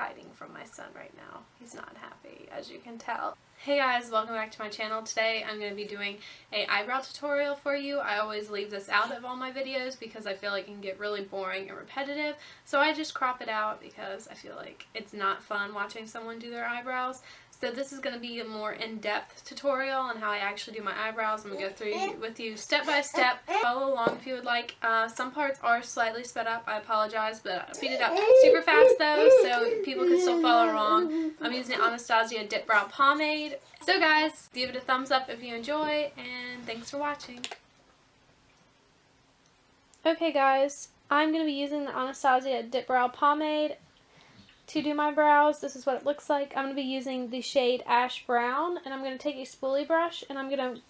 hiding from my son right now. He's not happy, as you can tell. Hey guys, welcome back to my channel. Today I'm going to be doing a eyebrow tutorial for you. I always leave this out of all my videos because I feel like it can get really boring and repetitive. So I just crop it out because I feel like it's not fun watching someone do their eyebrows. So this is going to be a more in-depth tutorial on how I actually do my eyebrows. I'm going to go through with you step by step. Follow along if you would like. Some parts are slightly sped up. I apologize, but I speed it up super fast though, so people can still follow along. I'm using Anastasia Dipbrow Pomade. So guys, give it a thumbs up if you enjoy, and thanks for watching. Okay guys, I'm going to be using the Anastasia Dipbrow Pomade to do my brows. This is what it looks like. I'm going to be using the shade Ash Brown, and I'm going to take a spoolie brush and I'm going to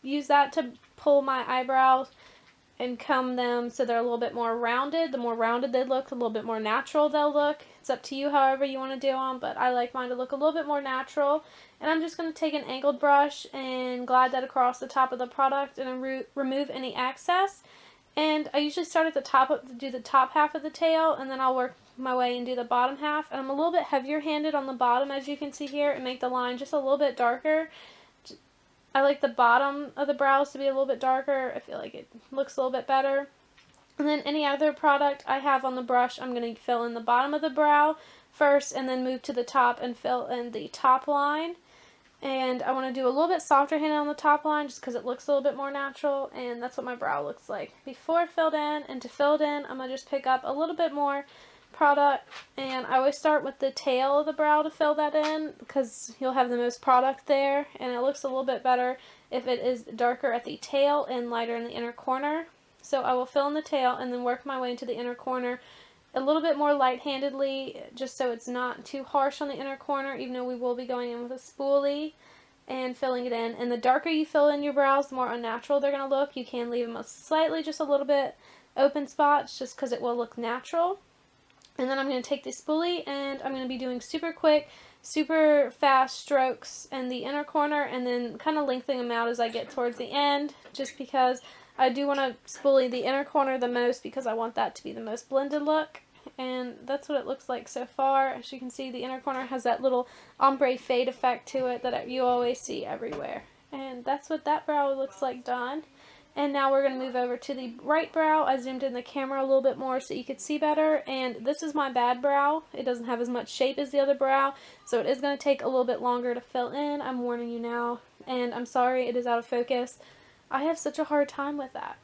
use that to pull my eyebrows and comb them so they're a little bit more rounded. The more rounded they look, a little bit more natural they'll look. It's up to you however you want to do them, but I like mine to look a little bit more natural. And I'm just going to take an angled brush and glide that across the top of the product and remove any excess. And I usually start at the top, do the top half of the tail, and then I'll work my way and do the bottom half. And I'm a little bit heavier handed on the bottom, as you can see here, and make the line just a little bit darker. I like the bottom of the brows to be a little bit darker. I feel like it looks a little bit better. And then any other product I have on the brush, I'm going to fill in the bottom of the brow first and then move to the top and fill in the top line. And I want to do a little bit softer handed on the top line just because it looks a little bit more natural, and that's what my brow looks like before filled in. And to fill it in, I'm going to just pick up a little bit more product, and I always start with the tail of the brow to fill that in because you'll have the most product there, and it looks a little bit better if it is darker at the tail and lighter in the inner corner. So I will fill in the tail and then work my way into the inner corner a little bit more light-handedly, just so it's not too harsh on the inner corner, even though we will be going in with a spoolie and filling it in. And the darker you fill in your brows, the more unnatural they're going to look. You can leave them slightly, just a little bit open spots, just because it will look natural. And then I'm going to take the spoolie and I'm going to be doing super quick, super fast strokes in the inner corner, and then kind of lengthening them out as I get towards the end, just because I do want to spoolie the inner corner the most because I want that to be the most blended look. And that's what it looks like so far. As you can see, the inner corner has that little ombre fade effect to it that you always see everywhere. And that's what that brow looks like done. And now we're going to move over to the right brow. I zoomed in the camera a little bit more so you could see better. And this is my bad brow. It doesn't have as much shape as the other brow, so it is going to take a little bit longer to fill in. I'm warning you now. And I'm sorry it is out of focus. I have such a hard time with that.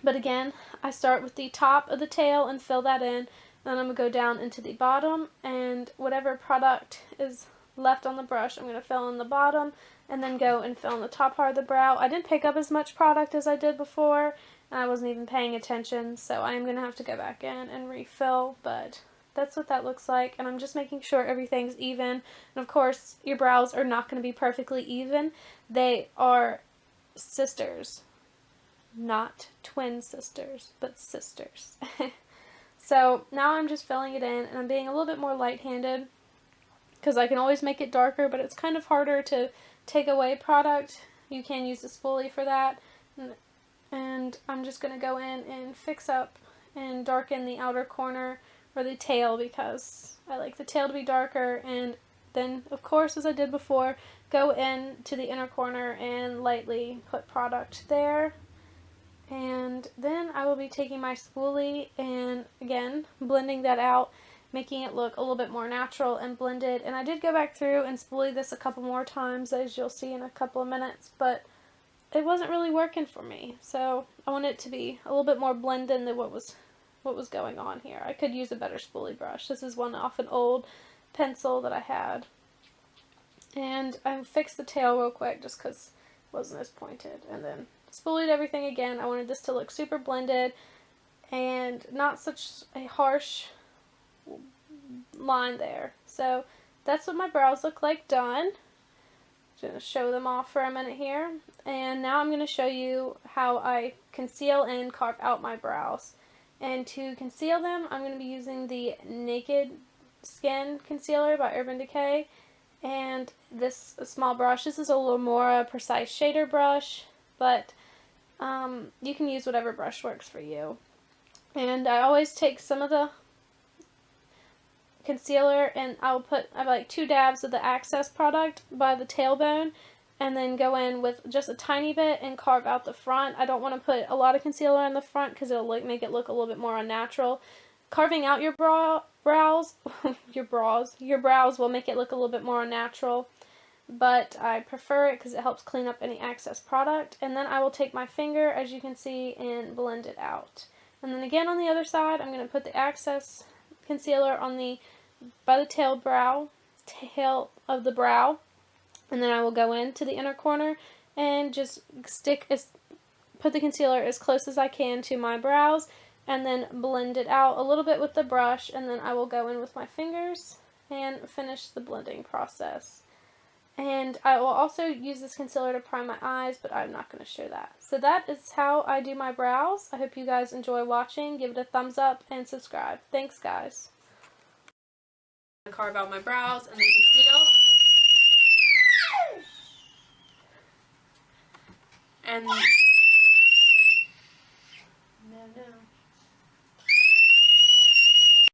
But again, I start with the top of the tail and fill that in. Then I'm going to go down into the bottom, and whatever product is left on the brush, I'm going to fill in the bottom and then go and fill in the top part of the brow. I didn't pick up as much product as I did before, and I wasn't even paying attention, so I am going to have to go back in and refill, but that's what that looks like. And I'm just making sure everything's even. And of course, your brows are not going to be perfectly even. They are sisters. Not twin sisters, but sisters. So now I'm just filling it in, and I'm being a little bit more light-handed because I can always make it darker, but it's kind of harder to take away product. You can use the spoolie for that. And I'm just going to go in and fix up and darken the outer corner or the tail because I like the tail to be darker. And then, of course, as I did before, go in to the inner corner and lightly put product there. And then I will be taking my spoolie and, again, blending that out, making it look a little bit more natural and blended. And I did go back through and spoolie this a couple more times, as you'll see in a couple of minutes, but it wasn't really working for me. So I want it to be a little bit more blended than what was going on here. I could use a better spoolie brush. This is one off an old pencil that I had. And I fixed the tail real quick just because it wasn't as pointed. And then spoolied everything again. I wanted this to look super blended and not such a harsh line there. So that's what my brows look like done. I'm going to show them off for a minute here. And now I'm going to show you how I conceal and carve out my brows. And to conceal them, I'm going to be using the Naked Skin Concealer by Urban Decay. And this small brush, this is a little more precise shader brush, but you can use whatever brush works for you. And I always take some of the concealer, and I have like 2 dabs of the Access product by the tailbone, and then go in with just a tiny bit and carve out the front. I don't want to put a lot of concealer in the front because it'll make it look a little bit more unnatural. Carving out your brows, your brows will make it look a little bit more unnatural, but I prefer it because it helps clean up any excess product. And then I will take my finger, as you can see, and blend it out. And then again on the other side, I'm going to put the Access concealer on by the tail of the brow, and then I will go into the inner corner and just put the concealer as close as I can to my brows, and then blend it out a little bit with the brush, and then I will go in with my fingers and finish the blending process. And I will also use this concealer to prime my eyes, but I'm not going to show that. So that is how I do my brows. I hope you guys enjoy watching. Give it a thumbs up and subscribe. Thanks, guys. Carve out my brows and then conceal. And no.